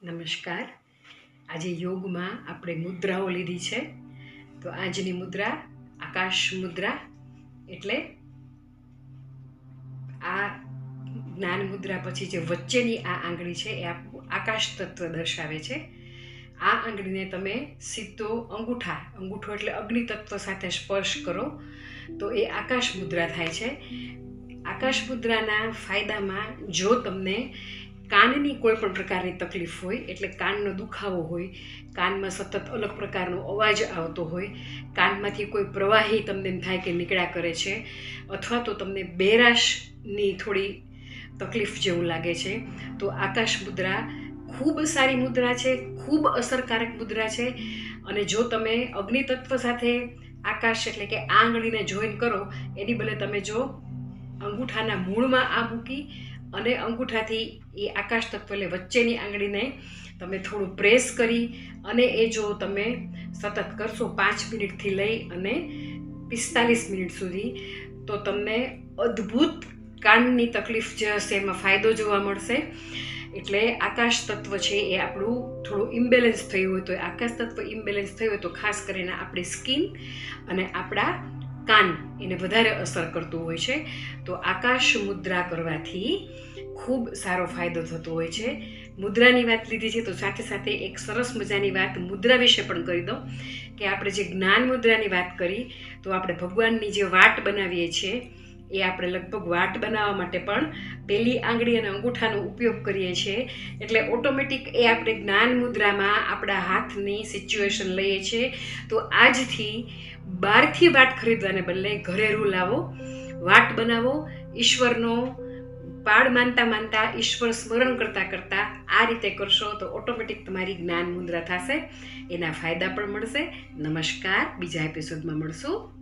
નમસ્કાર. આજે યોગમાં આપણે મુદ્રાઓ લીધી છે. તો આજની મુદ્રા આકાશ મુદ્રા, એટલે આ જ્ઞાન મુદ્રા પછી જે વચ્ચેની આ આંગળી છે એ આપણું આકાશ તત્વ દર્શાવે છે. આ આંગળીને તમે સીધો અંગૂઠો એટલે અગ્નિ તત્વ સાથે સ્પર્શ કરો તો એ આકાશ મુદ્રા થાય છે. આકાશ મુદ્રાના ફાયદામાં જો તમને કાનની કોઈ પણ પ્રકારની તકલીફ હોય, એટલે કાનનો દુખાવો હોય, કાનમાં સતત અલગ પ્રકારનો અવાજ આવતો હોય, કાનમાંથી કોઈ પ્રવાહી તમને એમ થાય કે નીકળ્યા કરે છે, અથવા તો તમને બેરાશની થોડી તકલીફ જેવું લાગે છે, તો આકાશ મુદ્રા ખૂબ સારી મુદ્રા છે, ખૂબ અસરકારક મુદ્રા છે. અને જો તમે અગ્નિ તત્વ સાથે આકાશ એટલે કે આંગળીને જોઈન કરો એની બદલે તમે જો અંગૂઠાના મૂળમાં આ મૂકી અને અંગૂઠાથી એ આકાશ તત્વ એટલે વચ્ચેની આંગળીને તમે થોડું પ્રેસ કરી અને એ જો તમે સતત કરશો 5 મિનિટથી લઈ અને 45 મિનિટ સુધી, તો તમને અદ્ભુત કાનની તકલીફ જે હશે એમાં ફાયદો જોવા મળશે. એટલે આકાશ તત્વ છે એ આપણું થોડું ઇમ્બેલેન્સ થયું હોય, તો આકાશ તત્વ ઇમ્બેલેન્સ થયું હોય તો ખાસ કરીને આપણી સ્કિન અને આપણા કાન એને વધારે અસર કરતું હોય છે. તો આકાશ મુદ્રા કરવાથી ખૂબ સારો ફાયદો થતો હોય છે. મુદ્રાની વાત લીધી છે તો સાથે સાથે એક સરસ મજાની વાત મુદ્રા વિશે પણ કરી દઉં કે આપણે જે જ્ઞાન મુદ્રાની વાત કરી તો આપણે ભગવાનની જે વાટ બનાવીએ છીએ એ આપણે લગભગ વાટ બનાવવા માટે પણ પહેલી આંગળી અને અંગૂઠાનો ઉપયોગ કરીએ છીએ. એટલે ઓટોમેટિક એ આપણે જ્ઞાન મુદ્રામાં આપણા હાથની સિચ્યુએશન લઈએ છીએ. તો આજથી બહારથી વાટ ખરીદવાને બદલે ઘરે રૂ લાવો, વાટ બનાવો, ઈશ્વરનો પાડ માનતા ઈશ્વર સ્મરણ કરતા આ રીતે કરશો તો ઓટોમેટિક તમારી જ્ઞાન મુદ્રા થશે. એના ફાયદા પણ મળશે. નમસ્કાર. બીજા એપિસોડમાં મળશું.